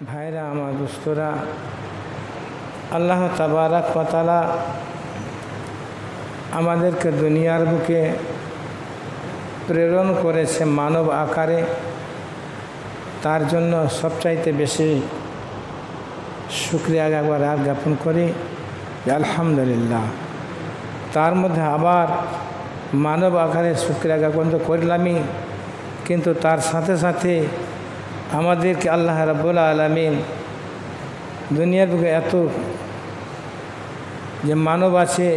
ভাইরা আমার দোস্তরা, আল্লাহ তাবারাক ওয়া তাআলা আমাদেরকে দুনিয়ার বুকে প্রেরণ করেছে মানব আকারে। তার জন্য সবচাইতে বেশি শুকরিয়া একবার আর জ্ঞাপন করি যে আলহামদুলিল্লাহ। তার মধ্যে আবার মানব আকারে শুকরিয়া জ্ঞাপন তো করলামই, কিন্তু তার সাথে সাথে আমাদেরকে আল্লাহ রাব্বুল আলামিন দুনিয়ার বুকে এত যে মানব আছে,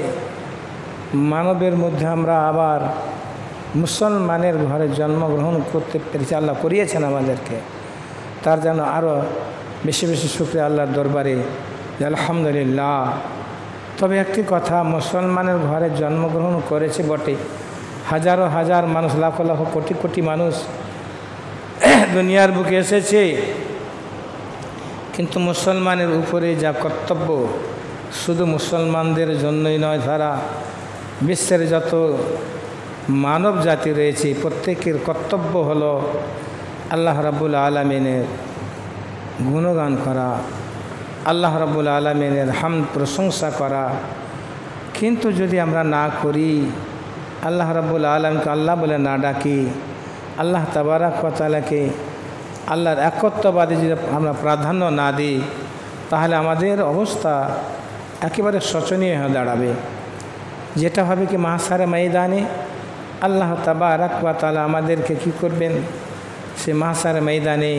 মানবের মধ্যে আমরা আবার মুসলমানের ঘরে জন্মগ্রহণ করতে পেরেছি, আল্লাহ করিয়েছেন আমাদেরকে। তার জন্য আরও বেশি বেশি শুকরিয়া আল্লাহর দরবারে যে আলহামদুলিল্লাহ। তবে একটি কথা, মুসলমানের ঘরে জন্মগ্রহণ করেছে বটে, হাজারো হাজার মানুষ, লাখো লাখো কোটি কোটি মানুষ দুনিয়ার বুকে এসেছে, কিন্তু মুসলমানের উপরে যা কর্তব্য শুধু মুসলমানদের জন্যই নয়, তারা বিশ্বের যত মানব জাতি রয়েছে প্রত্যেকের কর্তব্য হলো আল্লাহ রাব্বুল আলামিনের গুণগান করা, আল্লাহ রাব্বুল আলামিনের হামদ প্রশংসা করা। কিন্তু যদি আমরা না করি, আল্লাহ রাব্বুল আলামিনকে আল্লাহ বলে না ডাকি, আল্লাহ তাবারাক ওয়া তাআলাকে আল্লাহর একত্ববাদী যদি আমরা প্রাধান্য না দিই, তাহলে আমাদের অবস্থা একেবারে শোচনীয় হয়ে দাঁড়াবে। যেটা হবে কি, মাহশারে ময়দানে আল্লাহ তাবারাক ওয়া তাআলা আমাদেরকে কী করবেন, সে মাহশারে ময়দানে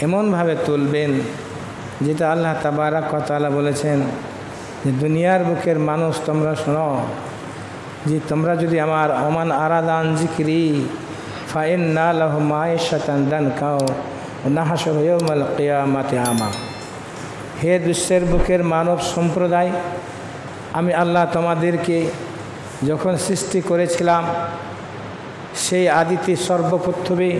এমনভাবে তুলবেন যেটা আল্লাহ তাবারাক ওয়া তাআলা বলেছেন যে দুনিয়ার বুকের মানুষ তোমরা শোনো, যে তোমরা যদি আমার ওমান আরাদান জিকরি ফাইন্না লাহু মাঈশাতান দানকা ওয়া নাহশুরু ইয়াওমাল কিয়ামাতি আমা। হে বিশ্বের বুকের মানব সম্প্রদায়, আমি আল্লাহ তোমাদেরকে যখন সৃষ্টি করেছিলাম সেই আদিতে সর্বপ্রথমে,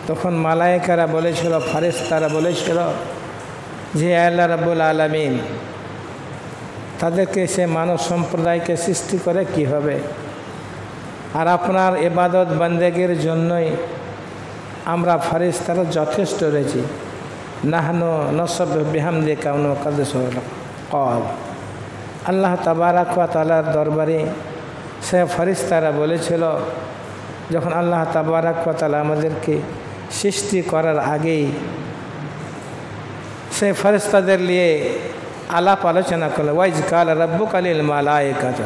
তখন মালায়েকারা বলেছিল, ফেরেশতারা বলেছিল যে আল্লাহ রাব্বুল আলামিন তাদেরকে, সে মানব সম্প্রদায়কে সৃষ্টি করে কি হবে, আর আপনার ইবাদত বন্দেগীর জন্যই আমরা ফেরেশতারা যথেষ্ট রয়েছি। নাহনু নুসাব্বিহু বিহামদিকা ওয়া নুকাদ্দিসু লাক। আল্লাহ তাবারাক ওয়া তাআলার দরবারে সে ফেরেশতারা বলেছিল, যখন আল্লাহ তাবারাক ওয়া তাআলা আমাদেরকে সৃষ্টি করার আগেই সে ফেরেশতাদের নিয়ে আলাপ আলোচনা করলো, ওয়াইজ কালা রাব্বুকা লিল মালায়েকাতি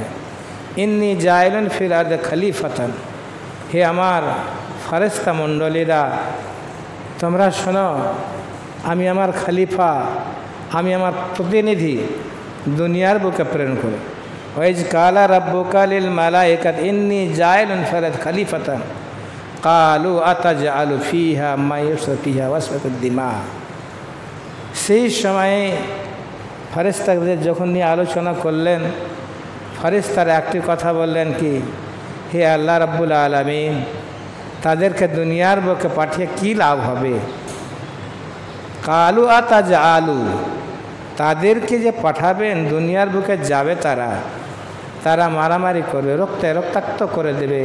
ইন্নী জাইলুন ফিল আরদি খলিফাতান। হে আমার ফেরেশতা মণ্ডলীরা, তোমরা শোনো, আমি আমার খলিফা, আমি আমার প্রতিনিধি দুনিয়ার বুকে প্রেরণ করি। ওয়াইজ কালা রাব্বুকা লিল মালায়েকাতি ইন্নী জাইলুন ফিল আরদি খলিফাতান ক্বালু আতাজআলু ফিহা মা ইউফসিদু ফিহা ওয়া ইয়াসফিকুদ দিমা। সেই সময়ে ফেরেশতাদের যখন নিয়ে আলোচনা করলেন, ফেরেশতারা একটি কথা বললেন কি, হে আল্লাহ রাব্বুল আলামিন, তাদেরকে দুনিয়ার বুকে পাঠিয়ে কী লাভ হবে? কালু আতাজআলু, তাদেরকে যে পাঠাবেন দুনিয়ার বুকে যাবে তারা মারামারি করবে, রক্তাক্ত করে দেবে,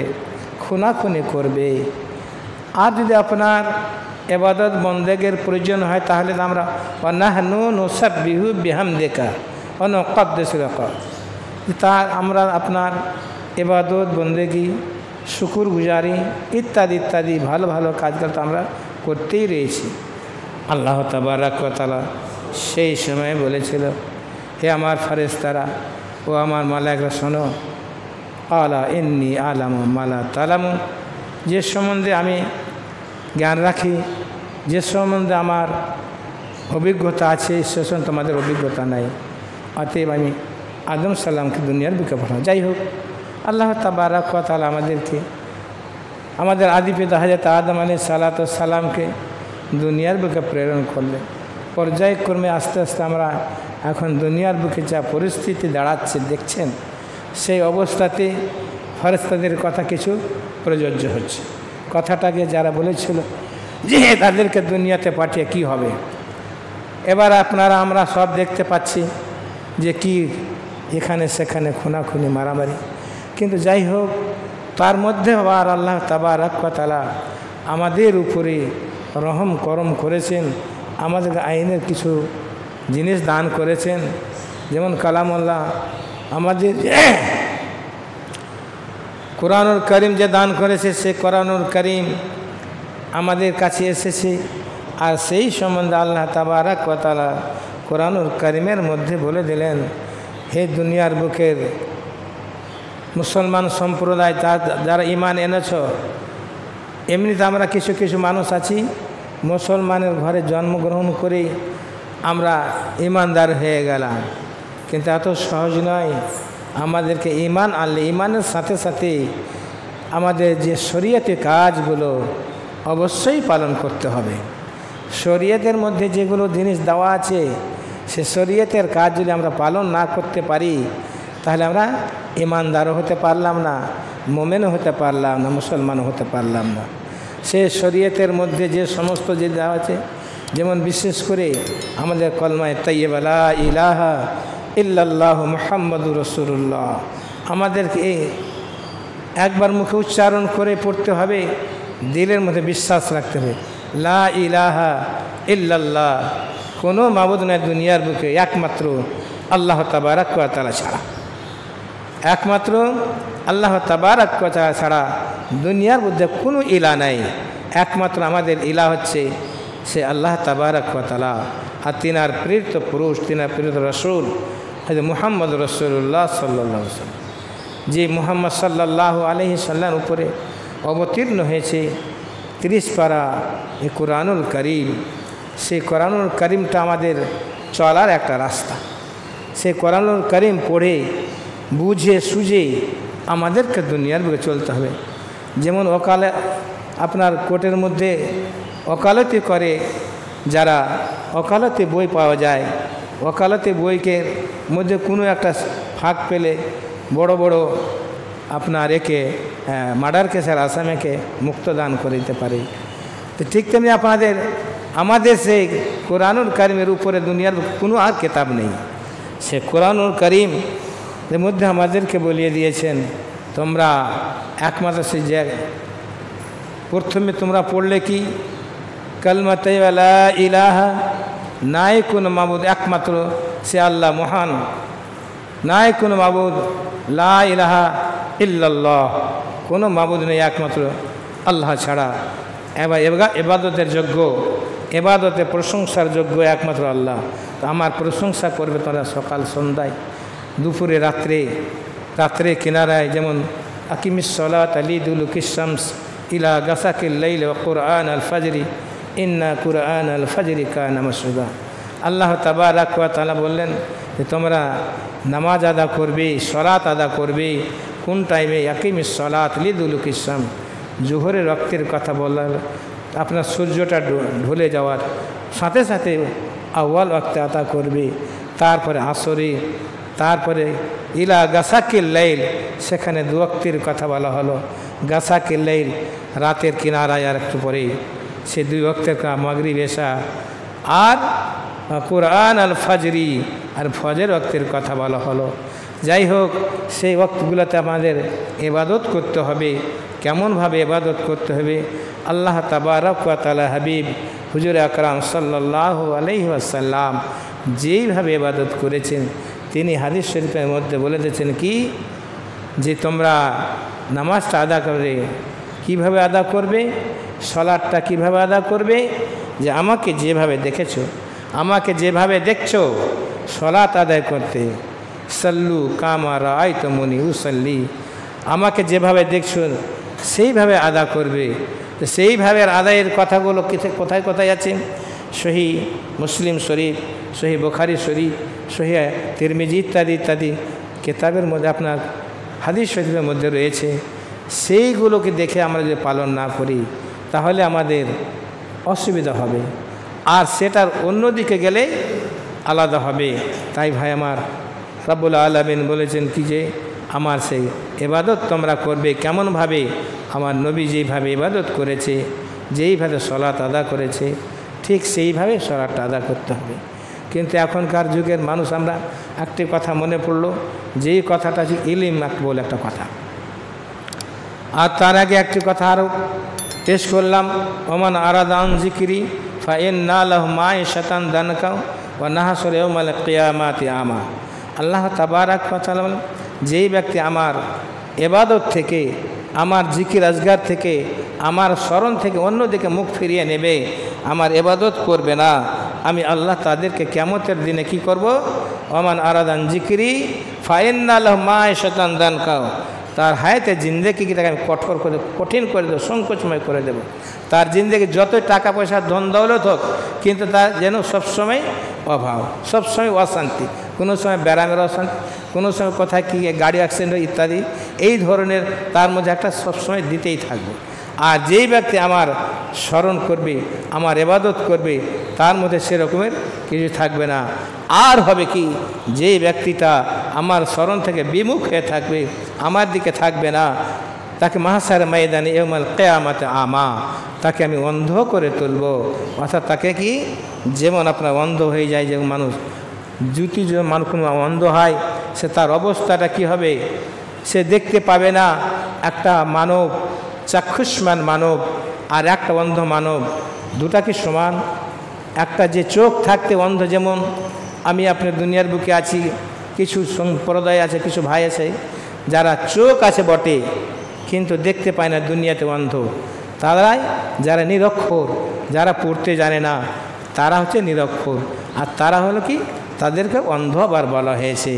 খুনাখুনি করবে। আর যদি আপনার ইবাদত বন্দেগের প্রয়োজন হয়, তাহলে আমরা ওয়া নাহনু নুসাব্বিহু বিহামদিকা ওয়া নুকাদ্দিসু লাক, আমরা আপনার ইবাদত বন্দেগী, শুকুর গুজারি ইত্যাদি ইত্যাদি ভালো ভালো কাজগুলো তো আমরা করতেই রয়েছি। আল্লাহ তাবারাক ওয়া তাআলা সেই সময় বলেছিল, হে আমার ফেরেশতারা ও আমার মালায়েকরা শোনো, আলা ইন্নী আলামু মা লা তা'লামুন, যে সম্বন্ধে আমি জ্ঞান রাখি, যে সম্বন্ধে আমার অভিজ্ঞতা আছে, সে সম্বন্ধে তোমাদের অভিজ্ঞতা নাই। অতএব আমি আদম সালামকে দুনিয়ার বুকে পাঠাবো। যাই হোক, আল্লাহ তাবারাক ওয়া তাআলা আমাদেরকে, আমাদের আদি পিতা হযরত আদম আলাইহিস সালাতু ওয়াস সালামকে দুনিয়ার বুকে প্রেরণ করলেন। পর্যায়ক্রমে আস্তে আস্তে আমরা এখন দুনিয়ার বুকে যা পরিস্থিতি দাঁড়াচ্ছে দেখছেন, সেই অবস্থাতে ফেরেশতাদের কথা কিছু প্রযোজ্য হচ্ছে। কথাটাকে যারা বলেছিল যে তাদেরকে দুনিয়াতে পাঠিয়ে কি হবে, এবার আপনারা আমরা সব দেখতে পাচ্ছি যে কি এখানে সেখানে খুনাখুনি মারামারি। কিন্তু যাই হোক, তার মধ্যে আবার আল্লাহ তাবারক ওয়া তাআলা আমাদের উপরে রহম করম করেছেন, আমাদেরকে আইনের কিছু জিনিস দান করেছেন। যেমন কালামুল্লাহ, আমাদের কোরআনুল কারীম যে দান করেছে, সে কোরআনুল কারীম আমাদের কাছে এসেছে। আর সেই সম্বন্ধে আল্লাহ তাবারক ওয়া তাআলা কোরআনুল কারীমের মধ্যে বলে দিলেন, হে দুনিয়ার বুকের মুসলমান সম্প্রদায়, যারা ঈমান এনেছ, এমনিতে আমরা কিছু কিছু মানুষ আছি মুসলমানের ঘরে জন্মগ্রহণ করে আমরা ঈমানদার হয়ে গেলাম, কিন্তু এত সহজ নয়। আমাদেরকে ঈমান আনলে ঈমানের সাথে সাথে আমাদের যে শরীয়তের কাজগুলো অবশ্যই পালন করতে হবে। শরীয়তের মধ্যে যেগুলো জিনিস দেওয়া আছে, সে শরীয়তের কাজ যদি আমরা পালন না করতে পারি, তাহলে আমরা ঈমানদারও হতে পারলাম না, মুমিনও হতে পারলাম না, মুসলমানও হতে পারলাম না। সে শরীয়তের মধ্যে যে সমস্ত যে দেওয়া আছে, যেমন বিশেষ করে আমাদের কলমায়ে তাইয়্যিবা লা ইলাহা ইল্লাল্লাহু মুহাম্মাদুর রাসূলুল্লাহ, আমাদেরকে একবার মুখে উচ্চারণ করে পড়তে হবে, দিলের মধ্যে বিশ্বাস রাখতে হবে লা ইলাহা ইল্লাল্লাহ, কোনো মাবুদ নাই দুনিয়ার বুকে একমাত্র আল্লাহ তাবারক ওয়া তাআলা ছাড়া, একমাত্র আল্লাহ তাবারক ওয়া তাআলা ছাড়া দুনিয়ার মধ্যে কোনো ইলা নাই। একমাত্র আমাদের ইলা হচ্ছে সে আল্লাহ তাবারক ওয়া তাআলা। আর তিনার প্রেরিত পুরুষ, তিনার প্রেরিত রাসূল হযরত মুহাম্মদ রাসূলুল্লাহ সাল্লাল্লাহু আলাইহি ওয়াসাল্লাম, যে মুহাম্মদ সাল্লাল্লাহু আলাইহি সাল্লামের উপরে অবতীর্ণ হয়েছে 30 পারা এই কোরআনুল কারীম। সেই কোরআনুল কারীমটা আমাদের চলার একটা রাস্তা। সেই কোরআনুল কারীম পড়ে বুঝে সুঝে আমাদেরকে দুনিয়ার বুকে চলতে হবে। যেমন ওকালে আপনার কোর্টের মধ্যে ওকালতি করে যারা, ওকালতি বই পাওয়া যায়, ওকালতি বইকে মধ্যে কোনো একটা ফাঁক পেলে বড় বড় আপনার একে মার্ডার কেসের আসামিকে মুক্তদান করে দিতে পারে। তো ঠিক তেমনি আমাদের সেই কোরআনুল কারীমের উপরে দুনিয়ার কোনো আর কিতাব নেই। সে কোরআনুল কারীম এর মধ্যে আমাদেরকে বলিয়ে দিয়েছেন, তোমরা একমাত্র সে যে প্রথমে তোমরা পড়লে কি কালমা তাইয়্যিবা লা ইলাহা, নাই কোনো মাবুদ একমাত্র সে আল্লাহ মহান, নাই কোনো মাবুদ লা ইলাহা ইল্লাল্লাহ, কোনো মাবুদ নেই একমাত্র আল্লাহ ছাড়া। এবার ইবাদতের যোগ্য, ইবাদতের প্রশংসার যোগ্য একমাত্র আল্লাহ। তো আমার প্রশংসা করবে তোমরা সকাল সন্ধ্যায়, দুপুরে রাত্রে কিনারায়। যেমন আকিমিস সালাত লিদুলুকিশ শামস ইলা গাসাকিল লাইল ওয়া কুরআন আল ফাজরি ইন্না কুরআন আল ফাজরি কানা মাশহুদা। আল্লাহ তাবারক ওয়া তাআলা বললেন যে তোমরা নামাজ আদা করবে, সালাত আদা করবে। কোন টাইমে? আকিমিস সালাত লিদুলুকিশ শামস, জোহরের ওয়াক্তের কথা বলার, আপনার সূর্যটা ঢলে যাওয়ার সাথে সাথে আউয়াল ওয়াক্তে আদা করবে। তারপরে আসরে, তারপরে ইলা গাসাকিল লাইল, সেখানে দু ওয়াক্তের কথা বলা হলো। গাসাকিল লাইল রাতের কিনারায়, আর একটু পরে সে 2 ওয়াক্তের মাগরিব এশা। আর কুরআন আল ফাজরি, আর ফজর ওয়াক্তের কথা বলা হলো। যাই হোক, সেই ওয়াক্তগুলোতে আমাদের ইবাদত করতে হবে। কেমনভাবে ইবাদত করতে হবে? আল্লাহ তাবারক ওয়া তাআলা হাবিব হুজুর আকরাম সাল্লাল্লাহু আলাইহি ওয়াসাল্লাম যেইভাবে ইবাদত করেছেন, তিনি হাদিস শরীফের মধ্যে বলে দিয়েছেন কি, যে তোমরা নামাজটা আদা করবে। কিভাবে আদা করবে? সালাতটা কিভাবে আদা করবে? যে আমাকে যেভাবে দেখেছো, আমাকে যেভাবে দেখছো সালাত আদায় করতে, সাল্লু কামা রাআইতুমুনি উসাল্লি, আমাকে যেভাবে দেখছো সেইভাবে আদা করবে। তো সেইভাবে আদায়ের কথাগুলো কোথায় কোথায় আছে? সহি মুসলিম শরীফ, সহি বুখারী শরীফ, সহি তিরমিজি ইত্যাদি ইত্যাদি কিতাবের মধ্যে আপনার হাদিস শরীফের মধ্যে রয়েছে। সেইগুলোকে দেখে আমরা যদি পালন না করি, তাহলে আমাদের অসুবিধা হবে, আর সেটার অন্যদিকে গেলে আলাদা হবে। তাই ভাই আমার, রব্বুল আলামিন বলেছেন কি, যে আমার সেই ইবাদত তোমরা করবে কেমনভাবে? আমার নবী যেইভাবে ইবাদত করেছে, যেইভাবে সালাত আদা করেছে, ঠিক সেইভাবে সালাতটা আদা করতে হবে। কিন্তু এখনকার যুগের মানুষ, আমরা একটি কথা মনে পড়লো, যেই কথাটা হচ্ছে ইলম বলে একটা কথা। আর তার আগে একটি কথা আরও পেশ করলাম, ওমান আরাদান জিকিরি ফাইন্না লাহু মাঈশাতান দানকা ওয়া নাহশুরু ইয়াওমাল কিয়ামাতি আমা। আল্লাহ তাবারাক ওয়া তাআলা বলেন, যেই ব্যক্তি আমার ইবাদত থেকে, আমার জিকির আজগার থেকে, আমার স্মরণ থেকে অন্যদিকে মুখ ফিরিয়ে নেবে, আমার ইবাদত করবে না, আমি আল্লাহ তাদেরকে কিয়ামতের দিনে কি করব? ওমান আরাদান জিকিরি ফাইন্না লাহু মাঈশাতান দানকা, তার হায়াতে জিন্দেগিটাকে আমি কঠোর করে কঠিন করে দেবো, সংকোচময় করে দেব। তার জিন্দেগি যতই টাকা পয়সা ধন দৌলত হোক, কিন্তু তার যেন সবসময় অভাব, সবসময় অশান্তি, কোনো সময় ব্যারামের অশান্তি, কোনো সময় কোথায় কী গাড়ি অ্যাক্সিডেন্ট ইত্যাদি, এই ধরনের তার মধ্যে একটা সবসময় দিতেই থাকবে। আর যেই ব্যক্তি আমার স্মরণ করবে, আমার ইবাদত করবে, তার মধ্যে সেরকমের কিছু থাকবে না। আর হবে কি, যেই ব্যক্তিটা আমার স্মরণ থেকে বিমুখ হয়ে থাকবে, আমার দিকে থাকবে না, তাকে মাহশার ময়দানে ইয়াউমাল কিয়ামাতে আমা, তাকে আমি অন্ধ করে তুলব। অর্থাৎ তাকে কি, যেমন আপনার অন্ধ হয়ে যায়, যেমন মানুষ জুতি যে মানুষ কোনো অন্ধ হয়, সে তার অবস্থাটা কি হবে, সে দেখতে পাবে না। একটা মানব, চাক্ষুষ্মান মানব আর একটা অন্ধ মানব, দুটা কি সমান? একটা যে চোখ থাকতে অন্ধ, যেমন আমি আপনার দুনিয়ার বুকে আছি, কিছু সম্প্রদায় আছে, কিছু ভাই আছে যারা চোখ আছে বটে কিন্তু দেখতে পায় না, দুনিয়াতে অন্ধ। তারাই যারা নিরক্ষর, যারা পড়তে জানে না, তারা হচ্ছে নিরক্ষর। আর তারা হলো কি, তাদেরকে অন্ধ আবার বলা হয়েছে।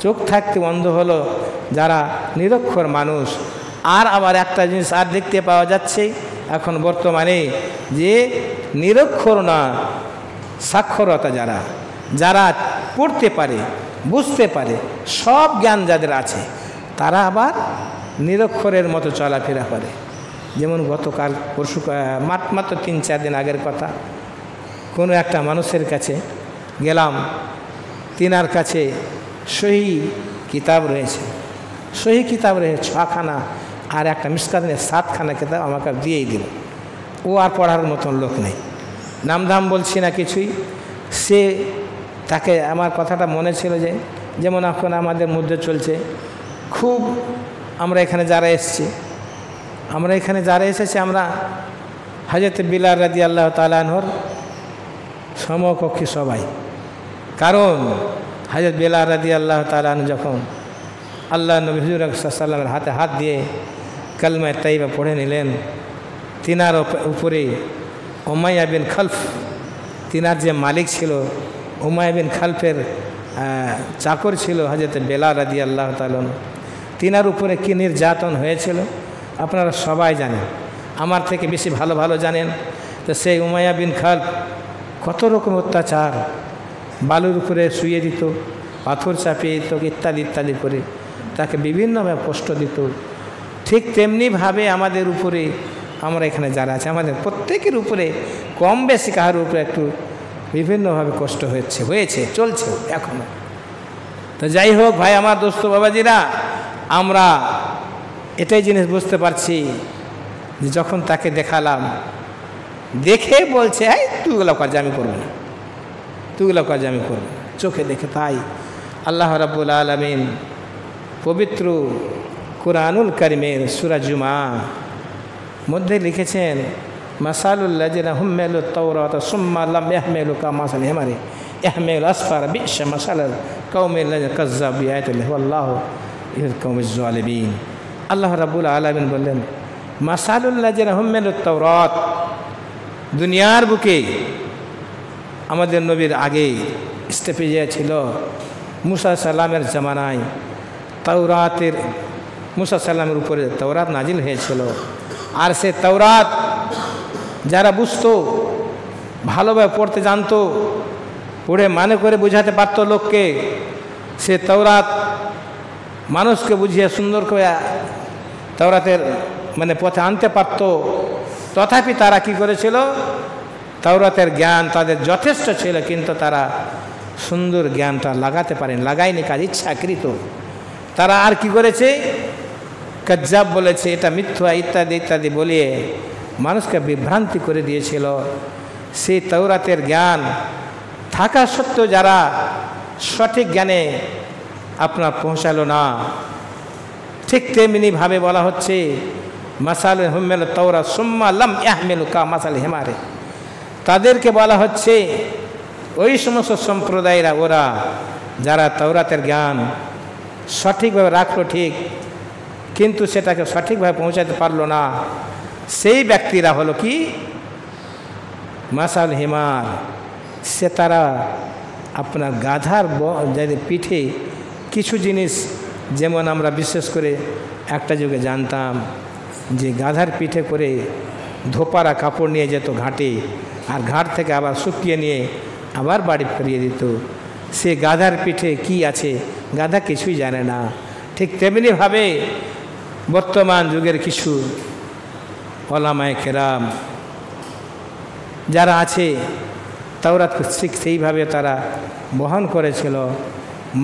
চোখ থাকতে অন্ধ হলো যারা নিরক্ষর মানুষ। আর আবার একটা জিনিস আর দেখতে পাওয়া যাচ্ছে এখন বর্তমানে, যে নিরক্ষর না, সাক্ষরতা যারা, যারা পড়তে পারে, বুঝতে পারে, সব জ্ঞান যাদের আছে, তারা আবার নিরক্ষরের মতো চলাফেরা করে। যেমন গতকাল পরশু মাত্র 3-4 দিন আগের কথা, কোনো একটা মানুষের কাছে গেলাম, তিনার কাছে সহি কিতাব রয়েছে, সহি কিতাব রয়েছে 6খানা, আর একটা মিসকাতের 7খানা কিতাব আমাকে দিয়েই দিল। ও আর পড়ার মতন লোক নেই, নামধাম বলছি না কিছুই। সে তাকে, আমার কথাটা মনে ছিল যে, যেমন এখন আমাদের মধ্যে চলছে খুব, আমরা এখানে যারা এসেছি, আমরা হযরত বিলাল রাদিয়াল্লাহু তাআলা আনহুর সমকক্ষী সবাই। কারণ হযরত বিলাল রাদিয়াল্লাহু তাআলা আনহু যখন আল্লাহ নবী হুজুর সাল্লাল্লাহু আলাইহি ওয়াসাল্লামের হাতে হাত দিয়ে কালমা তাইয়্যিবা পড়ে নিলেন, তিনার উপরে উমাইয়া বিন খালফ, তিনার যে মালিক ছিল, উমাইয়া বিন খালফের চাকর ছিল হযরত বিলাল রাদিয়াল্লাহু তাআলা, তিনার উপরে কী নির্যাতন হয়েছিল আপনারা সবাই জানেন, আমার থেকে বেশি ভালো ভালো জানেন। তো সেই উমাইয়া বিন খালফ কত রকম অত্যাচার, বালুর উপরে শুয়ে দিত, পাথর চাপিয়ে দিত, ইত্যাদি ইত্যাদি করে তাকে বিভিন্নভাবে কষ্ট দিত। ঠিক তেমনিভাবে আমাদের উপরে, আমরা এখানে যারা আছে, আমাদের প্রত্যেকের উপরে কম বেশি কাহার উপরে একটু বিভিন্নভাবে কষ্ট হয়েছে, চলছে এখনও। তো যাই হোক ভাই, আমার দোস্ত বাবাজিরা, আমরা এটাই জিনিস বুঝতে পারছি যে যখন তাকে দেখালাম, দেখে বলছে, এই তুইগুলো কাজ আমি করবো না, তুইগুলো কাজ আমি করবো না, চোখে দেখে। তাই আল্লাহ রাব্বুল আলামিন পবিত্র কুরআনুল কারীমের সূরা জুমা মধ্যে লিখেছেন, মাসালুল্লাযিনা হুম্মিলুত তাওরাতা সুম্মা লাম ইয়াহমিলুহা মাসালি হিমারি ইয়াহমিলু আসফারা বি'সা মাসালাল কওমিল্লাযিনা কাযযাবু বিআয়াতিল্লাহি ওয়াল্লাহু ইউহিব্বুল কওমাজ জালিমিন। আল্লাহ রাব্বুল আলামিন বললেন, মাসালুল্লাযিনা হুম্মিলুত তাওরাত, দুনিয়ার বুকে আমাদের নবীর আগে স্টেপে ছিল মুসা সাল্লামের জামানায়, তাওরাতের, মুসা সাল্লামের উপরে তাওরাত নাজিল হয়েছিল। আর সে তাওরাত যারা বুঝতো, ভালোভাবে পড়তে জানতো, পড়ে মানে করে বুঝাতে পারতো লোককে, সে তাওরাত মানুষকে বুঝিয়ে সুন্দর করে তাওরাতের মানে পথে আনতে পারত। তথাপি তারা কি করেছিল, তাওরাতের জ্ঞান তাদের যথেষ্ট ছিল, কিন্তু তারা সুন্দর জ্ঞানটা লাগাতে পারেন, লাগায়নি, কাজ ইচ্ছাকৃত। তারা আর কি করেছে, কাজ্জাব বলেছে, এটা মিথ্যা ইত্যাদি ইত্যাদি বলিয়ে মানুষকে বিভ্রান্তি করে দিয়েছিল। সেই তাওরাতের জ্ঞান থাকা সত্ত্বেও যারা সঠিক জ্ঞানে আপনার পৌঁছালো না, ঠিক তেমনিভাবে বলা হচ্ছে মাসাল হুম্মেল তৌরা সুম্মা লাম ইয়াহমিলু কা মাসাল হিমারে। তাদেরকে বলা হচ্ছে ওই সমস্ত সম্প্রদায়েরা, ওরা যারা তাওরাতের জ্ঞান সঠিকভাবে রাখলো ঠিক, কিন্তু সেটাকে সঠিকভাবে পৌঁছাতে পারলো না, সেই ব্যক্তিরা হলো কি মাসাল হিমার। সে তারা আপনার গাধার পিঠে কিছু জিনিস, যেমন আমরা বিশেষ করে একটা যুগে জানতাম যে গাধার পিঠে করে ধোপারা কাপড় নিয়ে যেত ঘাটে, আর ঘাট থেকে আবার শুকিয়ে নিয়ে আবার বাড়ি ফিরিয়ে দিত। সে গাধার পিঠে কি আছে, গাধা কিছুই জানে না। ঠিক তেমনিভাবে বর্তমান যুগের কিছু ওলামায়ে কেরাম যারা আছে, তাওরাত ঠিক সেইভাবে তারা বহন করেছিল,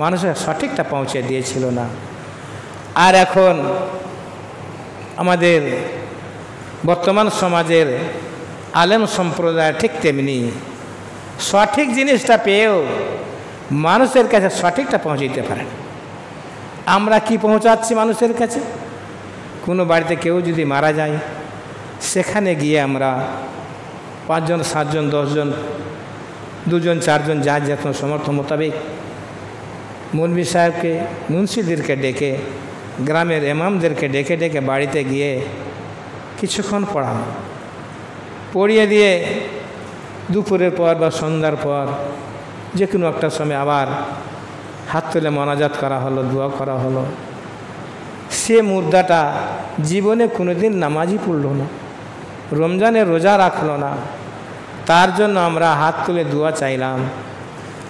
মানুষের সঠিকটা পৌঁছে দিয়েছিল না। আর এখন আমাদের বর্তমান সমাজের আলেম সম্প্রদায় ঠিক তেমনি সঠিক জিনিসটা পেয়েও মানুষের কাছে সঠিকটা পৌঁছে দিতে পারে না। আমরা কি পৌঁছাচ্ছি মানুষের কাছে? কোনো বাড়িতে কেউ যদি মারা যায়, সেখানে গিয়ে আমরা 5 জন 7 জন 10 জন 2 জন 4 জন যার যত সমর্থ মোতাবেক মৌলভী সাহেবকে, মুন্সিদেরকে ডেকে, গ্রামের ইমামদেরকে ডেকে ডেকে বাড়িতে গিয়ে কিছুক্ষণ পড়ানো, পড়িয়ে দিয়ে দুপুরের পর বা সন্ধ্যার পর যে কোনো একটা সময় আবার হাত তুলে মোনাজাত করা হলো, দোয়া করা হলো। সে মুর্দাটা জীবনে কোনোদিন নামাজই পড়ল না, রমজানে রোজা রাখলো না, তার জন্য আমরা হাত তুলে দোয়া চাইলাম।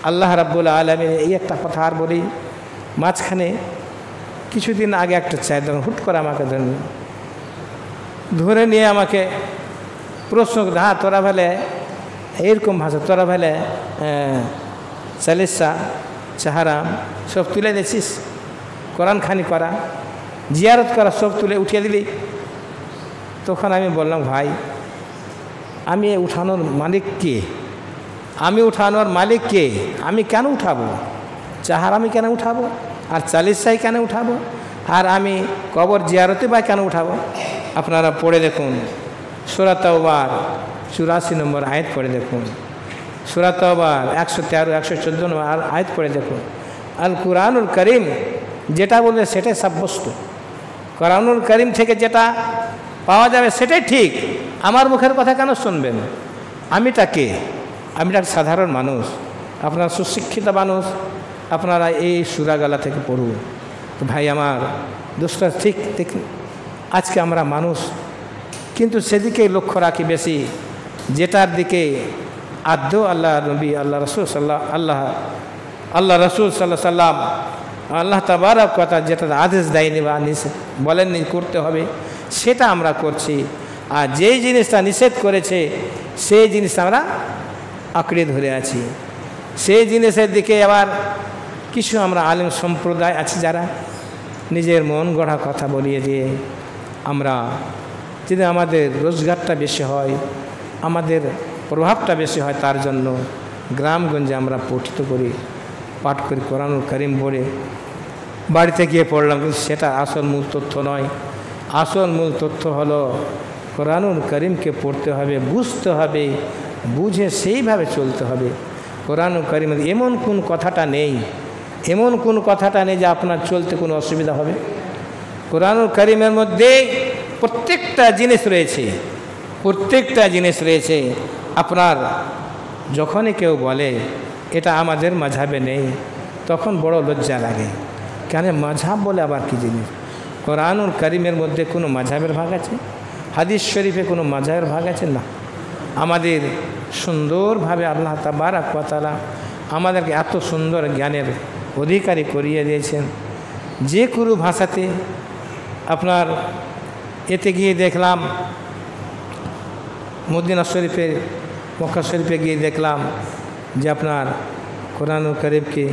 আল্লাহ রাব্বুল আলামিন এই একটা কথা আর বলি, মাঝখানে কিছুদিন আগে একটা চাইলাম, হুট করে আমাকে ধরে নিয়ে আমাকে প্রশ্ন, হ্যাঁ তোরা ভেলে এইরকম ভাষা, তোরা ভেলে চালিসা চাহারাম সব তুলে দিয়েছিস, কোরআন খানি করা, জিয়ারত করা সব তুলে উঠিয়ে দিলি। তখন আমি বললাম, ভাই আমি উঠানোর মালিক কে? আমি উঠানোর মালিক কে? আমি কেন উঠাবো? চাহার আমি কেন উঠাবো? আর চালিসাই কেন উঠাবো? আর আমি কবর জিয়ারতে বা কেন উঠাবো? আপনারা পড়ে দেখুন, সূরা তাওবার 84 নম্বর আয়াত পড়ে দেখুন, সূরা তাওবার 113 114 নম্বর আয়াত পড়ে দেখুন। আল কুরআনুল করিম যেটা বলবে সেটাই সাব্যস্ত, কুরআনুল করিম থেকে যেটা পাওয়া যাবে সেটাই ঠিক। আমার মুখের কথা কেন শুনবেন? আমিটা কে? আমিটা সাধারণ মানুষ, আপনারা সুশিক্ষিত মানুষ, আপনারা এই সূরাগালা থেকে পড়ুন। তো ভাই আমার দোষটা ঠিক ঠিক, আজকে আমরা মানুষ কিন্তু সেদিকেই লক্ষ্য রাখি বেশি, যেটার দিকে আদৌ আল্লাহ নবী আল্লাহ রসুল আল্লাহ রসুল সাল্লাহ সাল্লাম আল্লাহ তাবারক কথা যেটা আদেশ দেয়নি বা বলেননি করতে হবে, সেটা আমরা করছি। আর যেই জিনিসটা নিষেধ করেছে সেই জিনিসটা আমরা আঁকড়ে ধরে আছি। সেই জিনিসের দিকে আবার কিছু আমরা আলেম সম্প্রদায় আছি যারা নিজের মন গড়া কথা বলিয়ে দিয়ে আমরা যদি আমাদের রোজগারটা বেশি হয়, আমাদের প্রভাবটা বেশি হয়, তার জন্য গ্রামগঞ্জে আমরা পঠিত করি, পাঠ করি, কোরআনুল কারীম পড়ে বাড়িতে গিয়ে পড়লাম, কিন্তু সেটা আসল মূল তথ্য নয়। আসল মূল তথ্য হলো কোরআনুল কারীমকে পড়তে হবে, বুঝতে হবে, বুঝে সেইভাবে চলতে হবে। কোরআনুল কারীমের এমন কোন কথাটা নেই, এমন কোন কথাটা নেই যে আপনার চলতে কোনো অসুবিধা হবে। কোরআনুল কারীমের মধ্যে প্রত্যেকটা জিনিস রয়েছে, প্রত্যেকটা জিনিস রয়েছে। আপনার যখনই কেউ বলে এটা আমাদের মাঝহাবে নেই, তখন বড় লজ্জা লাগে, কেন মাঝহাব বলে আবার কি জিনিস? কোরআনুল কারীমের মধ্যে কোনো মাঝহাবের ভাগ আছে? হাদিস শরীফে কোনো মাঝহাবের ভাগ আছে? না। আমাদের সুন্দরভাবে আল্লাহ তাবারক ওয়া তাআলা আমাদেরকে এত সুন্দর জ্ঞানের অধিকারী করিয়ে দিয়েছেন। যে কোনো ভাষাতে আপনার এতে গিয়ে দেখলাম, মদিনা শরীফে, মক্কা শরীফে গিয়ে দেখলাম যে আপনার কোরআনুল কারীমকে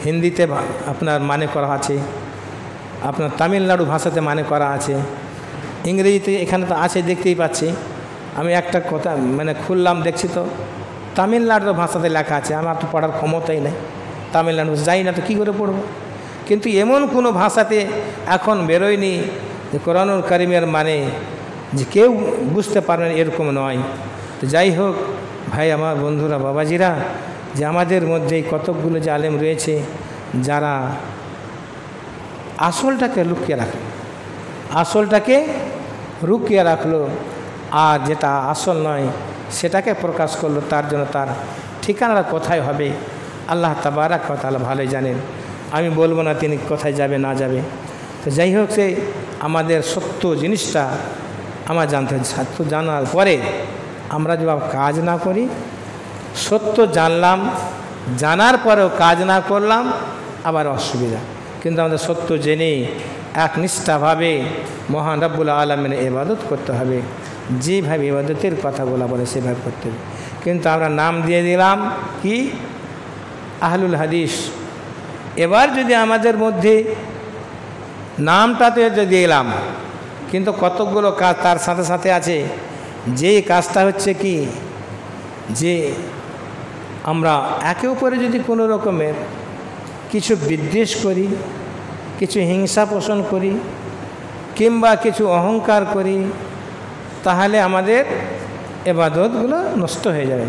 হিন্দিতে আপনার মানে করা আছে, আপনার তামিলনাড়ু ভাষাতে মানে করা আছে, ইংরেজিতে এখানে তো আছে দেখতেই পাচ্ছি। আমি একটা কথা মানে খুললাম, দেখছি তো তামিলনাড়ুর ভাষাতে লেখা আছে। আমার তো পড়ার ক্ষমতাই নেই, তামিলনাড়ু যাই না তো কী করে পড়ব। কিন্তু এমন কোনো ভাষাতে এখন বেরোয়নি যে কোরআনুল কারিমের মানে যে কেউ বুঝতে পারবেন এরকম নয়। তো যাই হোক ভাই আমার বন্ধুরা বাবাজিরা, যে আমাদের মধ্যে কতকগুলো যে আলেম রয়েছে যারা আসলটাকে লুকিয়ে রাখলো, আসলটাকে লুকিয়ে রাখলো, আর যেটা আসল নয় সেটাকে প্রকাশ করলো। তার জন্য তার ঠিকানাটা কোথায় হবে আল্লাহ তাবারাক ওয়া তাআলা ভালোই জানেন। আমি বলবো না তিনি কোথায় যাবে না যাবে। তো যাই হোক, সে আমাদের সত্য জিনিসটা আমার জানতে হবে। সত্য জানার পরে আমরা যদি কাজ না করি, সত্য জানলাম, জানার পরেও কাজ না করলাম, আবার অসুবিধা। কিন্তু আমাদের সত্য জেনে একনিষ্ঠাভাবে মহান রব্বুল আলামিনের ইবাদত করতে হবে, যেভাবে ইবাদতের কথাগুলো বলে সেভাবে করতে হবে। কিন্তু আমরা নাম দিয়ে দিলাম কি আহলুল হাদিস। এবার যদি আমাদের মধ্যে নামটাতে দিয়ে দিলাম, কিন্তু কতকগুলো কাজ তার সাথে সাথে আছে। যেই কাজটা হচ্ছে কি, যে আমরা একে অপরে যদি কোনো রকমের কিছু বিদ্বেষ করি, কিছু হিংসা পোষণ করি, কিংবা কিছু অহংকার করি, তাহলে আমাদের ইবাদতগুলো নষ্ট হয়ে যাবে।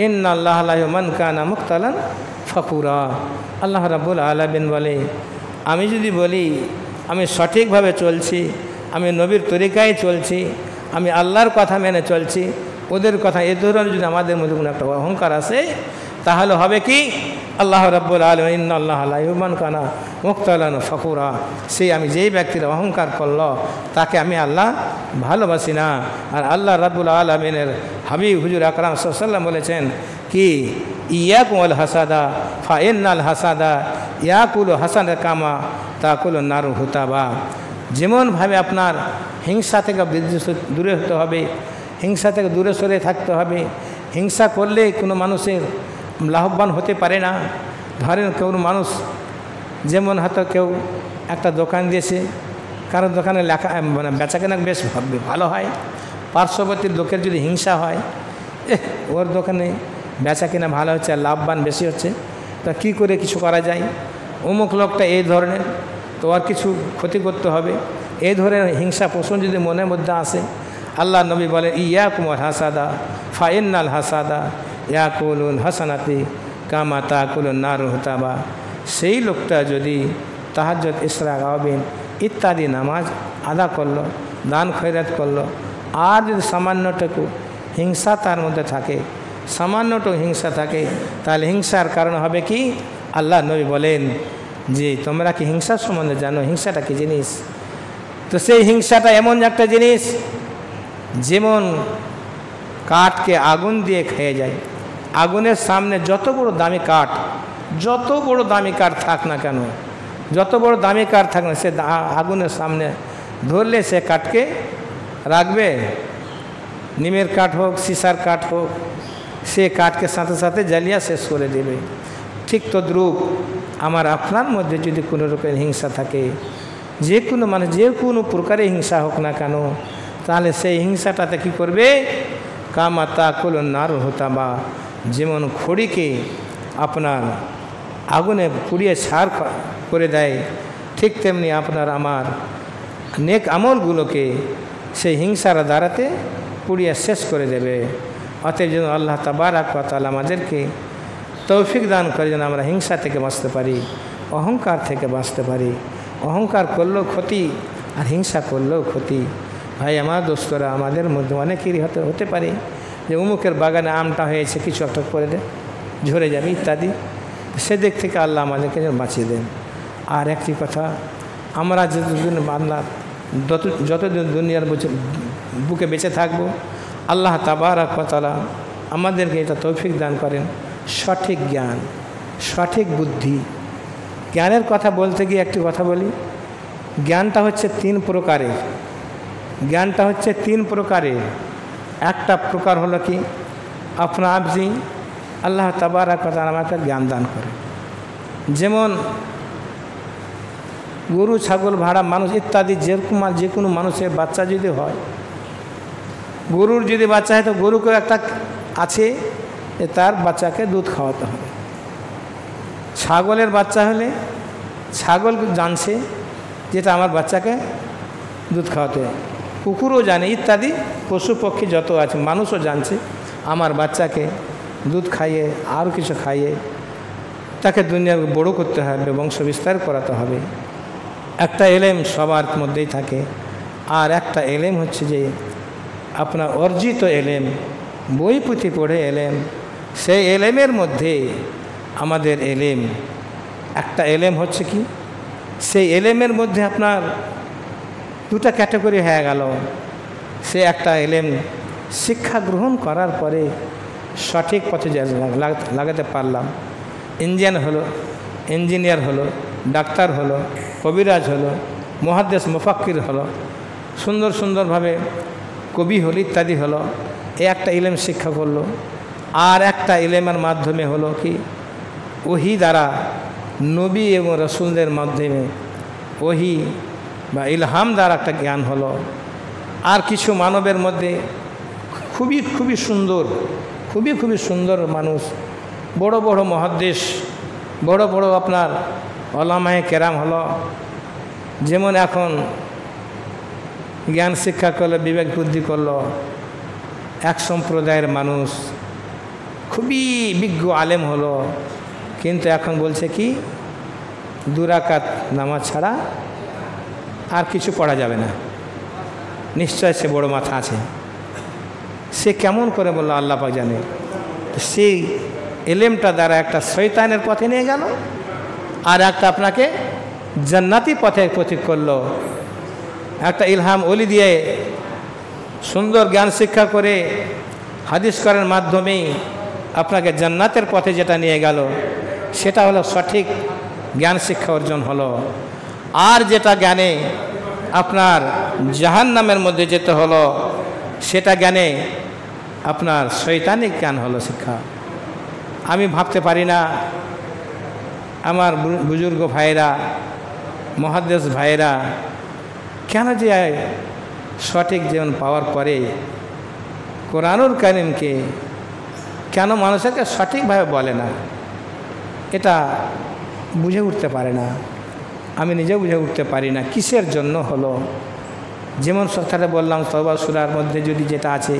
ইন্নাল্লাহ লা মান কানা মুখতালান ফাকুরা। আল্লাহ রাব্বুল আলামিন বলে, আমি যদি বলি আমি সঠিকভাবে চলছি, আমি নবীর তরিকায় চলছি, আমি আল্লাহর কথা মেনে চলছি, ওদের কথা এ ধরনের যদি আমাদের মধ্যে কোনো একটা অহংকার আসে, তাহলে হবে কি আল্লাহ রাব্বুল আলামিন ইন্নাল্লাহ লা মান কানা মুখতালান ফাকুরা। সেই আমি যেই ব্যক্তির অহংকার করলো তাকে আমি আল্লাহ ভালোবাসি না। আর আল্লাহ রাব্বুল আলামিনের হাবিব হুজুর আকরাম সাল্লাল্লাহু আলাইহি ওয়াসাল্লাম বলেছেন কি ইয়াকুল হাসাদা ফা ইন্নাল হাসাদা ইয়াকুলু হাসানা কামা তাকুলু নারু হুতাবা। যেমনভাবে আপনার হিংসা থেকে দূরে হতে হবে, হিংসা থেকে দূরে সরে থাকতে হবে। হিংসা করলে কোনো মানুষের লাভবান হতে পারে না। ধরেন কোনো মানুষ, যেমন হয়তো কেউ একটা দোকান দিয়েছে, কারোর দোকানে লেখা মানে বেচাকেনা বেশ ভালো হয়, পার্শ্ববর্তী লোকের যদি হিংসা হয়, ওর দোকানে বেচা কিনা ভালো হচ্ছে আর লাভবান বেশি হচ্ছে, তা কী করে কিছু করা যায়, অমুক লোকটা এই ধরনের, তো আর কিছু ক্ষতি করতে হবে। এই ধরনের হিংসা পোষণ যদি মনের মধ্যে আসে, আল্লাহ নবী বলে ইয়াকুম হাসাদা ফা ইন্নাল হাসাদা ইয়াকুলুল হাসানাতি কামা তাকুলুন নারু হুতাবা। সেই লোকটা যদি তাহাজ্জুদ, ইসরা, আওয়াবিন ইত্যাদি নামাজ আদা করলো, দান খয়রাত করলো, আর যদি সামান্যটুকু হিংসা তার মধ্যে থাকে, সামান্যটুকু হিংসা থাকে, তাহলে হিংসার কারণ হবে কি আল্লাহ নবী বলেন যে তোমরা কি হিংসার সম্বন্ধে জানো? হিংসাটা কি জিনিস? তো সেই হিংসাটা এমন একটা জিনিস যেমন কাঠকে আগুন দিয়ে খেয়ে যায়। আগুনের সামনে যত বড় দামি কাঠ, যত বড় দামি কাঠ থাক না কেন, যত বড় দামি কাঠ থাক না, সে আগুনের সামনে ধরলে সে কাঠকে রাখবে। নিমের কাঠ হোক, সীসার কাঠ হোক, সে কাঠকে সাথে সাথে জ্বালিয়ে শেষ করে দেবে। ঠিক তদ্রূপ আমার আপনার মধ্যে যদি কোনো রকমের হিংসা থাকে, যে কোনো মানে যে কোনো প্রকারে হিংসা হোক না কেন, তাহলে সেই হিংসাটাতে কী করবে? কামা তাকুলুন নারু হুতাবা। যেমন খড়িকে আপনার আগুনে পুড়িয়ে ছাড় করে দেয়, ঠিক তেমনি আপনার আমার নেক আমলগুলোকে সেই হিংসার দ্বারাতে পুড়িয়ে শেষ করে দেবে। অতএব যেন আল্লাহ তাবারাক ওয়া তাআলা আমাদেরকে তৌফিক দান করে যেন আমরা হিংসা থেকে বাঁচতে পারি, অহংকার থেকে বাঁচতে পারি। অহংকার করলেও ক্ষতি, আর হিংসা করলেও ক্ষতি। ভাই আমার দোস্তরা, আমাদের মধ্যে অনেকেরই হতে পারে যে অমুকের বাগানে আমটা হয়েছে, কিছু একটা করে দেয়, ঝরে যাবে ইত্যাদি। সেদিক থেকে আল্লাহ আমাদেরকে যেন বাঁচিয়ে দেন। আর একটি কথা, আমরা যতদিন আল্লাহ যতদিন দুনিয়ার বুকে বেঁচে থাকবো, আল্লাহ তাবারাক ওয়া তাআলা আমাদেরকে এটা তৌফিক দান করেন, সঠিক জ্ঞান, সঠিক বুদ্ধি। জ্ঞানের কথা বলতে গিয়ে একটি কথা বলি, জ্ঞানটা হচ্ছে তিন প্রকারের। জ্ঞানটা হচ্ছে তিন প্রকারের। একটা প্রকার হলো কি আপনা আপনি আল্লাহ তাবারাক ওয়া তাআলা আমাকে জ্ঞান দান করে। যেমন গরু, ছাগল, ভেড়া, মানুষ ইত্যাদি যে কোনো মানুষের বাচ্চা যদি হয়, গরুর যদি বাচ্চা হয় তো গরুকেও একটা আছে যে তার বাচ্চাকে দুধ খাওয়াতে হবে। ছাগলের বাচ্চা হলে ছাগল জানছে যেটা আমার বাচ্চাকে দুধ খাওয়াতে, কুকুরও জানে, ইত্যাদি পশু পক্ষী যত আছে, মানুষও জানছে আমার বাচ্চাকে দুধ খাইয়ে আরও কিছু খাইয়ে তাকে দুনিয়া বড় করতে হবে, বংশ বিস্তার করাতে হবে। একটা এলেম সবার মধ্যেই থাকে, আর একটা এলেম হচ্ছে যে আপনার অর্জিত এলেম, বই পুঁথি পড়ে এলেম। সেই এলেমের মধ্যে আমাদের এলেম, একটা এলেম হচ্ছে কি, সেই এলেমের মধ্যে আপনার দুটা ক্যাটাগরি হয়ে গেল। সে একটা এলেম শিক্ষা গ্রহণ করার পরে সঠিক পথে লাগাতে পারলাম, ইঞ্জিনিয়ার হলো, ডাক্তার হলো, কবিরাজ হলো, মুহাদ্দিস মুফাক্কির হলো, সুন্দরভাবে কবি হলো, ইত্যাদি হলো। এ একটা ইলম শিক্ষা করলো। আর একটা ইলমের মাধ্যমে হলো কি, ওহী দ্বারা নবী এবং রসুলদের মাধ্যমে ওহী বা ইলহাম দ্বারা একটা জ্ঞান হলো। আর কিছু মানবের মধ্যে খুবই সুন্দর মানুষ, বড় বড় মুহাদ্দিস, বড় আপনার ওলামায়ে কেরাম হলো। যেমন এখন জ্ঞান শিক্ষা করলো, বিবেক বুদ্ধি করলো, এক সম্প্রদায়ের মানুষ খুবই বিজ্ঞ আলেম হলো, কিন্তু এখন বলছে কি 2 রাকাত নামাজ ছাড়া আর কিছু পড়া যাবে না। নিশ্চয় সে বড় মাথা আছে। সে কেমন করে বললো আল্লাহ পাক জানে। সেই এলেমটা দ্বারা একটা শয়তানের পথে নিয়ে গেল, আর একটা আপনাকে জান্নাতি পথে প্রতীক করলো। একটা ইলহাম ওলি দিয়ে সুন্দর জ্ঞান শিক্ষা করে হাদিস করার মাধ্যমেই আপনাকে জান্নাতের পথে যেটা নিয়ে গেল, সেটা হলো সঠিক জ্ঞান শিক্ষা অর্জন হলো। আর যেটা জ্ঞানে আপনার জাহান্নামের মধ্যে যেতে হলো, সেটা জ্ঞানে আপনার শয়তানিক জ্ঞান হলো শিক্ষা। আমি ভাবতে পারি না আমার বুজুর্গ ভাইরা, মুহাদ্দিস ভাইরা কেন যে সঠিক জীবন পাওয়ার পরে কোরআনুল কারীমকে কেন মানুষকে সঠিকভাবে বলে না, এটা বুঝে উঠতে পারে না। আমি নিজেও বুঝে উঠতে পারি না কিসের জন্য হলো। যেমন কথাটা বললাম, তওবা সূরার মধ্যে যদি যেটা আছে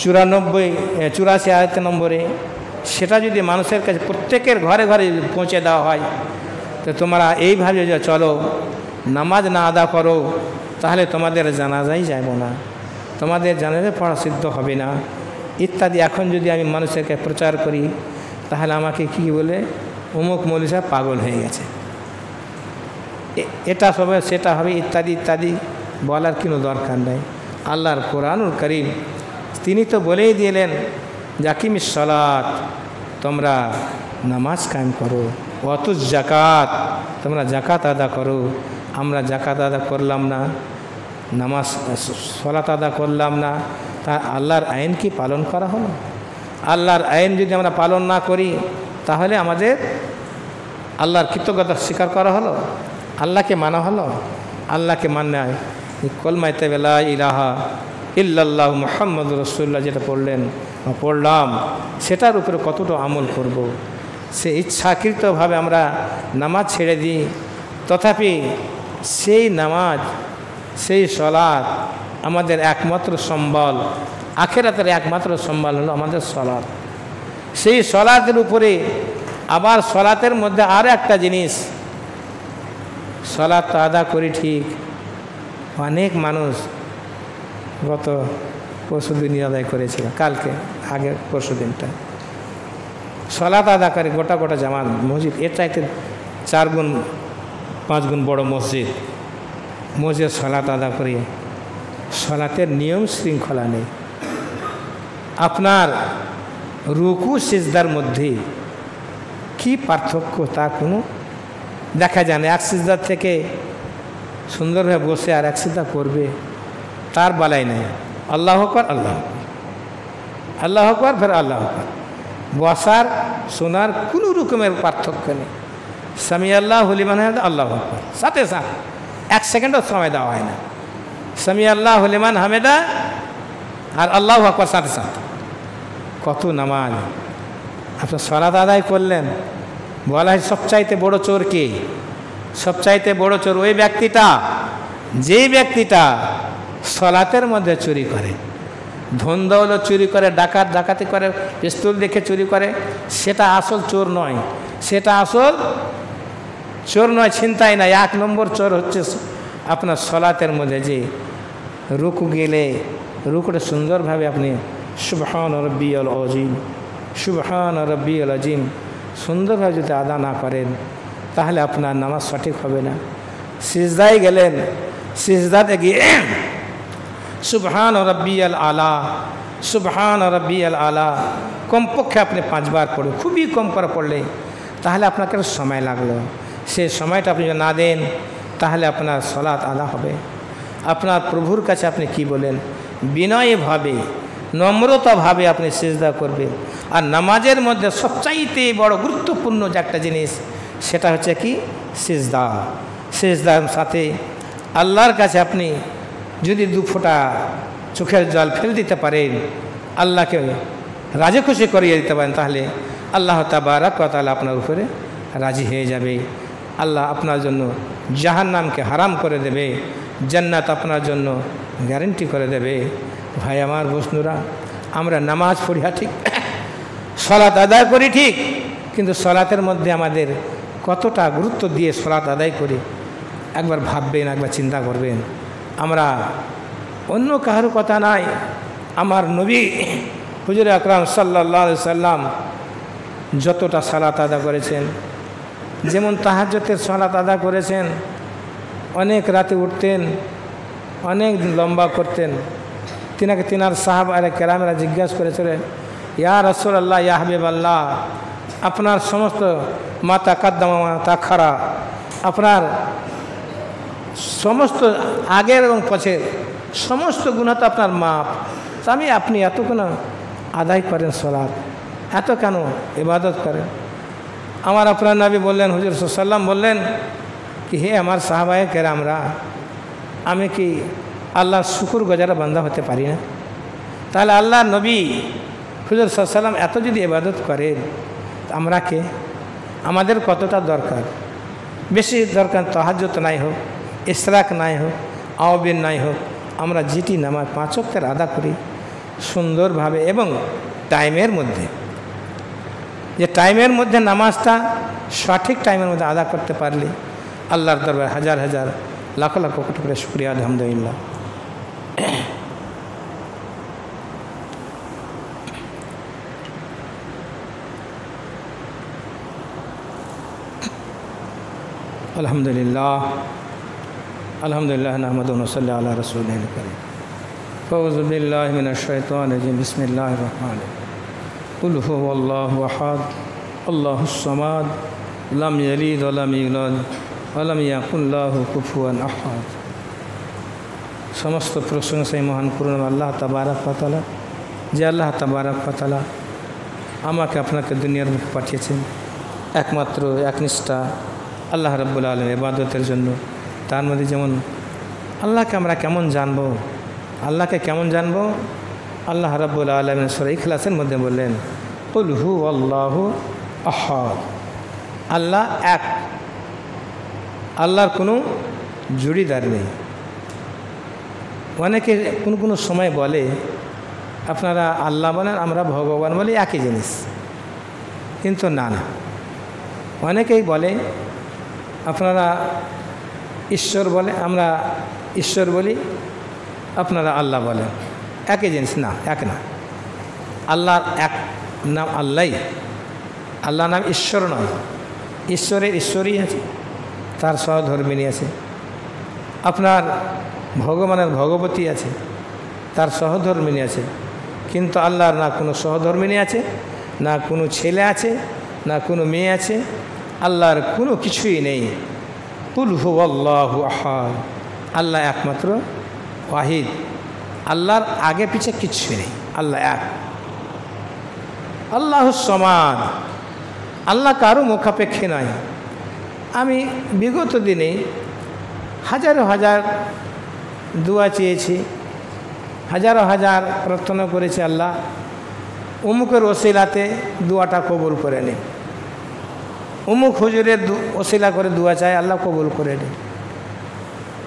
84 আয়াত নম্বরে, সেটা যদি মানুষের কাছে প্রত্যেকের ঘরে ঘরে পৌঁছে দেওয়া হয়, তো তোমরা এইভাবে যে চলো, নামাজ না আদা করো, তাহলে তোমাদের জানাজাই যাব না, তোমাদের জানাজা পড়া সিদ্ধ হবে না, ইত্যাদি। এখন যদি আমি মানুষেরকে প্রচার করি, তাহলে আমাকে কি বলে, অমুক মৌলভী সাহেব পাগল হয়ে গেছে, এটা সবে সেটা হবে, ইত্যাদি বলার কোনো দরকার নেই। আল্লাহর কোরআনুল কারীম তিনি তো বলেই দিলেন, জাকিমিস সালাত, তোমরা নামাজ কায়েম করো, ওয়াতুজ জাকাত, তোমরা জাকাত আদা করো। আমরা জাকাত আদা করলাম না, নামাজ সালাত আদা করলাম না, তা আল্লাহর আইন কি পালন করা হলো? আল্লাহর আইন যদি আমরা পালন না করি, তাহলে আমাদের আল্লাহর কৃতজ্ঞতা স্বীকার করা হলো, আল্লাহকে মানা হলো। আল্লাহকে মানলে কলমায়ে তাইয়্যিবা লা ইলাহা ইল্লাল্লাহ মুহাম্মাদুর রাসূলুল্লাহ যেটা পড়লাম, সেটার উপরে কতটা আমল করব। সে ইচ্ছাকৃতভাবে আমরা নামাজ ছেড়ে দিই, তথাপি সেই নামাজ, সেই সালাত আমাদের একমাত্র সম্বল, আখিরাতের একমাত্র সম্বল হলো আমাদের সালাত। সেই সালাতের উপরে আবার সালাতের মধ্যে আর একটা জিনিস, সালাত আদা করি ঠিক, অনেক মানুষ গত পরশুদিন আদায় করেছিল, কালকে আগে পরশুদিনটা সালাত আদা করে গোটা জামাত মসজিদ, এর চাইতে 4 গুণ 5 গুণ বড় মসজিদ সালাত আদা করি, সালাতের নিয়ম শৃঙ্খলা নেই। আপনার রুকু সিজদার মধ্যে কি পার্থক্য তা কোনো দেখা যায় না। এক সিজদার থেকে সুন্দরভাবে বসে আর এক সিজদা করবে, তার বালাই নেই। আল্লাহু আকবার, আল্লাহু আকবার, ফের আল্লাহু আকবার। বসার শোনার কোনো রকমের পার্থক্য নেই। সামি আল্লাহু লিমান হামিদা, আল্লাহু আকবার, সাথে 1 সেকেন্ডও সময় দেওয়া হয় না। সামি আল্লাহু লিমান হামিদা আর আল্লাহু আকবার সাথে। কত নামাজ আপনার সালাত আদায় করলেন। বলা হয় সবচাইতে বড় চোর কে? সবচাইতে বড় চোর ওই ব্যক্তিটা যেই ব্যক্তিটা সলাতের মধ্যে চুরি করে, ধন দৌলত চুরি করে, ডাকাতি করে, পিস্তল দেখে চুরি করে, সেটা আসল চোর নয়, সেটা আসল চোর নয়, ছিনতাই নয়। 1 নম্বর চোর হচ্ছে আপনার সলাতের মধ্যে যে রুকু গেলে রুকুটা সুন্দরভাবে আপনি সুবহান রব্বিয়াল আযীম, সুবহান রব্বিয়াল আযীম সুন্দরভাবে যদি আদা না করেন তাহলে আপনার নামাজ সঠিক হবে না। সিজদায় গেলেন, সিজদাতে গিয়ে সুবহান রব্বিয়াল আলা, সুবহান রব্বিয়াল আলা কমপক্ষে আপনি 5 বার পড়ুন, খুবই কম করে পড়লে তাহলে আপনাকে সময় লাগলো, সেই সময়টা আপনি যদি না দেন তাহলে আপনার সলাত আদা হবে। আপনার প্রভুর কাছে আপনি কি বলেন, বিনয়ভাবে নম্রতাভাবে আপনি সিজদা করবেন। আর নামাজের মধ্যে সবচাইতে বড় গুরুত্বপূর্ণ যে একটা জিনিস সেটা হচ্ছে কি সিজদা। সিজদার সাথে আল্লাহর কাছে আপনি যদি 2 ফোঁটা চোখের জল ফেলে দিতে পারেন, আল্লাহকে রাজি খুশি করিয়ে দিতে পারেন, তাহলে আল্লাহ তাবারক ওয়া তাআলা আপনার উপরে রাজি হয়ে যাবে। আল্লাহ আপনার জন্য জাহান্নামকে হারাম করে দেবে, জান্নাত আপনার জন্য গ্যারেন্টি করে দেবে। ভাই আমার বন্ধুরা, আমরা নামাজ পড়ি ঠিক, সলাত আদায় করি ঠিক, কিন্তু সলাতের মধ্যে আমাদের কতটা গুরুত্ব দিয়ে সলাত আদায় করি একবার ভাববেন, একবার চিন্তা করবেন। আমরা অন্য কারো কথা নাই, আমার নবী হুজুর আকরাম সাল্লাল্লাহু আলাইহি সাল্লাম যতটা সালাত আদা করেছেন, যেমন তাহাজ্জুদের সালাত আদা করেছেন, অনেক রাতে উঠতেন, অনেক লম্বা করতেন। তিনার সাহাবায়ে কেরামেরা জিজ্ঞাসা করেছিলেন, ইয়া রাসূলুল্লাহ, ইয়া হাবিবাল্লাহ, আপনার সমস্ত মা তাকাদ্দামা মা তাখারা, আপনার সমস্ত আগের এবং পছের সমস্ত গুনাহ তো আপনার মাপ, আপনি এত কেন আদায় করেন সলাত, এত কেন ইবাদত করেন? আমার আপনার নবী বললেন, হুজুর সাল্লাম বললেন কি, হে আমার সাহাবায়ে কেরামরা, আমি কি আল্লাহর শুকর গুজার বান্দা হতে পারি না? তাহলে আল্লাহর নবী হুজুর সাল্লাম এত যদি ইবাদত করেন, আমরা কে, আমাদের কতটা দরকার? বেশি দরকার তাহাজ্জুদ নাই হোক, ইশরাক নাই হোক, আওয়াবিন নাই হোক, আমরা যেটি নামাজ 5 ওয়াক্তের আদা করি সুন্দরভাবে এবং টাইমের মধ্যে, যে টাইমের মধ্যে নামাজটা সঠিক টাইমের মধ্যে আদা করতে পারলে আল্লাহর দরবারে হাজার হাজার লাখ লাখ কোটি করে শুকরিয়া, আলহামদুলিল্লাহ। আলহামদুলিল্লাহ, আলহামদুলিল্লাহ, নাহমাদুহু ওয়া নুসাল্লি আলা রাসূলিল কারীম। আউযু বিল্লাহি মিনাশ শাইতানির রাজিম, বিসমিল্লাহির রহমানির রহিম। কুল হুয়াল্লাহু আহাদ, আল্লাহুস সামাদ, লাম ইয়ালিদ ওয়া লাম ইউলাদ ওয়া লাম ইয়াকুল লাহু কুফুয়ান আহাদ। সমস্ত প্রশংসাই মহান করুন আল্লাহ তাবারক ওয়া তাআলা, যে আল্লাহ তাবারক ওয়া তাআলা আমাকে আপনাকে দুনিয়ার মুখে পাঠিয়েছেন একমাত্র একনিষ্ঠা আল্লাহ রাব্বুল আলামিনের ইবাদতের জন্য। তার মধ্যে যেমন আল্লাহকে আমরা কেমন জানব, আল্লাহকে কেমন জানব, আল্লাহ রাব্বুল আলামিন সূরা ইখলাসের মধ্যে বললেন, কুল হুয়াল্লাহু আহাদ, আল্লাহ এক, আল্লাহর কোনো জুড়িদার নেই। অনেকে কোনো সময় বলে আপনারা আল্লাহ বলেন, আমরা ভগবান বলি, একই জিনিস, কিন্তু না না। অনেকেই বলে আপনারা ঈশ্বর বলে, আমরা ঈশ্বর বলি, আপনারা আল্লাহ বলেন, একই জিনিস না, এক না। আল্লাহর এক নাম আল্লাহই, আল্লাহ নাম ঈশ্বর নয়। ঈশ্বরের ঈশ্বরই আছে, তার সহধর্মিণী আছে। আপনার ভগবানের ভগবতী আছে, তার সহধর্মিণী আছে। কিন্তু আল্লাহর না কোনো সহধর্মিণী আছে, না কোনো ছেলে আছে, না কোনো মেয়ে আছে, আল্লাহর কোনো কিছুই নেই। কুল হুয়াল্লাহু আহাদ, আল্লাহ একমাত্র ওয়াহিদ, আল্লাহর আগে পিছে কিচ্ছু নেই, আল্লাহ এক। আল্লাহুস সামাদ, আল্লাহ কারো মুখাপেক্ষী নয়। আমি বিগত দিনে হাজারো হাজার দোয়া চেয়েছি, হাজারো হাজার প্রার্থনা করেছি, আল্লাহ অমুকের ওসিলাতে দোয়াটা কবুল করে নিন, অমুক হুজুরের ওসিলা করে দোয়া চাই, আল্লাহ কবুল করে নিন।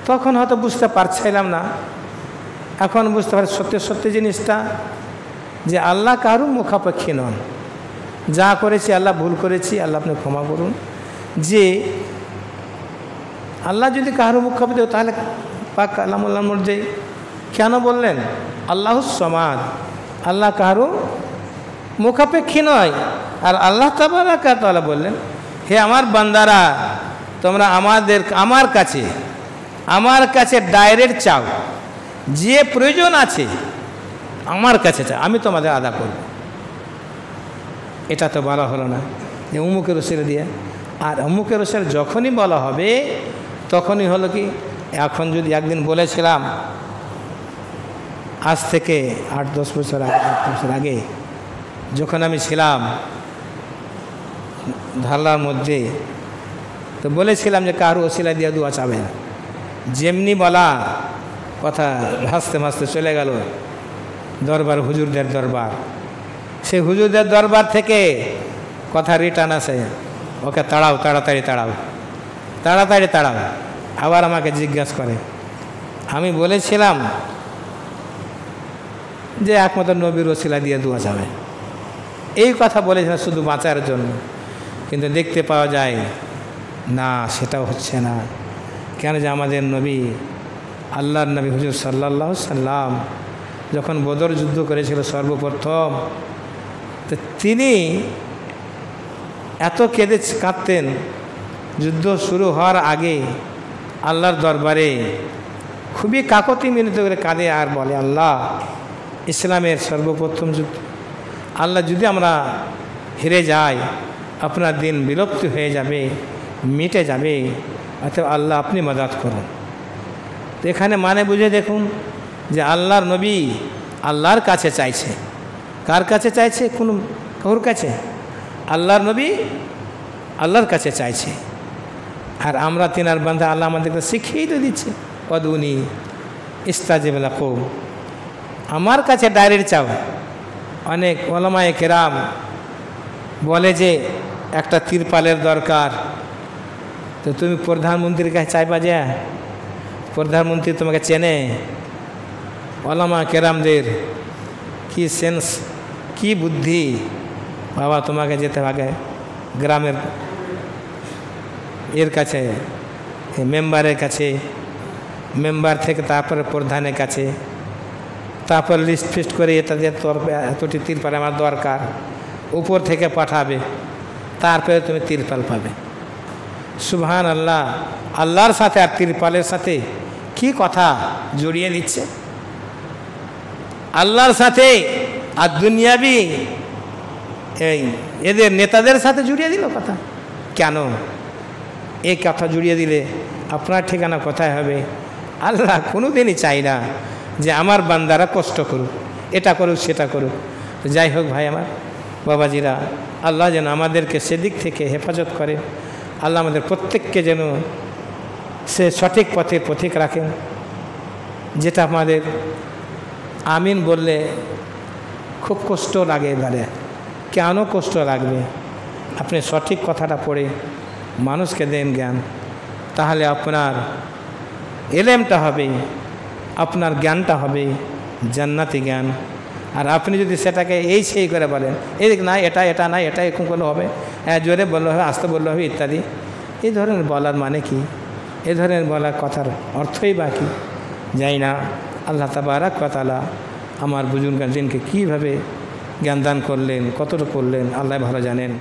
তখন হয়তো বুঝতে পারছিলাম না, এখন বুঝতে পারি সত্যি সত্যি জিনিসটা যে আল্লাহ কারো মুখাপেক্ষী নন। যা করেছি আল্লাহ ভুল করেছি, আল্লাহ আপনি ক্ষমা করুন। যে আল্লাহ যদি কারো মুখাপেক্ষী তাহলে পাক কালামুল্লাহর মধ্যে কেন বললেন আল্লাহুস সামাদ, আল্লাহ কারো মুখাপেক্ষী নয়। আর আল্লাহ তাবারাকা তাআলা বললেন হে আমার বান্দারা, তোমরা আমার কাছে ডাইরেক্ট চাও, যে প্রয়োজন আছে আমার কাছে চাও, আমি তোমাদের আদা করব। এটা তো বলা হলো না যে অমুকের ওসিলা দিয়ে। আর অমুকের ওসিলা যখনই বলা হবে তখনই হলো কি, এখন যদি একদিন বলেছিলাম আজ থেকে 8-10 বছর আগে যখন আমি ছিলাম ধারলার মধ্যে, তো বলেছিলাম যে কারো ওসিলা দিয়ে দোয়া চাবে না। যেমনি বলা কথা ভাসতে ভাসতে চলে গেল দরবার, হুজুরদের দরবার। সেই হুজুরদের দরবার থেকে কথা রিটার্ন আসে, ওকে তাড়াও, তাড়াতাড়ি তাড়াও, তাড়াতাড়ি তাড়াও। আবার আমাকে জিজ্ঞাসা করে, আমি বলেছিলাম যে একমাত্র নবীর ওসিলা দিয়ে দোয়া যাবে, এই কথা বলেছিলাম শুধু বাঁচার জন্য। কিন্তু দেখতে পাওয়া যায় না, সেটাও হচ্ছে না। কেন যে আমাদের নবী, আল্লাহর নবী হুজুর সাল্লাল্লাহু সাল্লাম যখন বদর যুদ্ধ করেছিল সর্বপ্রথম, তো তিনি এত কাঁদতেন, যুদ্ধ শুরু হওয়ার আগে আল্লাহর দরবারে খুবই কাকতি মিনতি করে কাঁদে আর বলে, আল্লাহ ইসলামের সর্বপ্রথম যুদ্ধ, আল্লাহ যদি আমরা হেরে যাই, আপনার দিন বিলুপ্ত হয়ে যাবে, মিটে যাবে, অতএব আল্লাহ আপনি মদদ করুন। তো এখানে মানে বুঝে দেখুন যে আল্লাহর নবী আল্লাহর কাছে চাইছে। কার কাছে চাইছে? কোন কারোর কাছে? আল্লাহর নবী আল্লাহর কাছে চাইছে। আর আমরা তিনার বান্দা, আল্লাহ আমাদেরকে শিখিয়েই তো দিচ্ছে, পদুনি ইস্তাজিব লাকুম, আমার কাছে ডাইরেক্ট চাও। অনেক ওলামায়ে কেরাম বলে যে একটা তিরপালের দরকার, তো তুমি প্রধানমন্ত্রীর কাছে চাইবা যে প্রধানমন্ত্রী তোমাকে চেনে? ওলামা কেরামদের কি সেন্স, কি বুদ্ধি, বাবা তোমাকে যেতে হবে গ্রামের এর কাছে, মেম্বারের কাছে, মেম্বার থেকে তারপরে প্রধানের কাছে, তারপর লিস্ট ফিস্ট করে এটা দিয়ে তোর এতটি তিরপাল আমার দরকার, উপর থেকে পাঠাবে, তারপরে তুমি তিরপাল পাবে। সুবহান আল্লাহ, আল্লাহর সাথে আর তিরপালের সাথে কি কথা জড়িয়ে দিচ্ছে, আল্লাহর সাথে আর দুনিয়াবি এই এদের নেতাদের সাথে জুড়িয়ে দিল কথা। কেন এই কথা জুড়িয়ে দিলে আপনার ঠিকানা কোথায় হবে? আল্লাহ কোনো দিনই চাই না যে আমার বান্দারা কষ্ট করুক, এটা করুক সেটা করুক। তো যাই হোক ভাই আমার বাবাজিরা, আল্লাহ যেন আমাদেরকে সেদিক থেকে হেফাজত করে, আল্লাহ আমাদের প্রত্যেককে যেন সে সঠিক পথে পথিক রাখেন। যেটা আমাদের আমিন বললে খুব কষ্ট লাগে, বলে কেন কষ্ট লাগবে? আপনি সঠিক কথাটা পড়ে মানুষকে দেন জ্ঞান, তাহলে আপনার এলেমটা হবে, আপনার জ্ঞানটা হবে জান্নাতি জ্ঞান। আর আপনি যদি সেটাকে এই সেই করে বলেন, এই না এটা এটা না এটা এরকম করলে হবে, হ্যাঁ জোরে বললে হবে, আস্তে বললে হবে ইত্যাদি, এই ধরনের বলার মানে কি? এ ধরনের বলার কথার অর্থই বা কী? যাই না। আল্লাহ তাবারাক ওয়া তাআলা আমার বুজুর্গান দিনকে কীভাবে জ্ঞান দান করলেন, কতটা করলেন, আল্লাহ ভালো জানেন।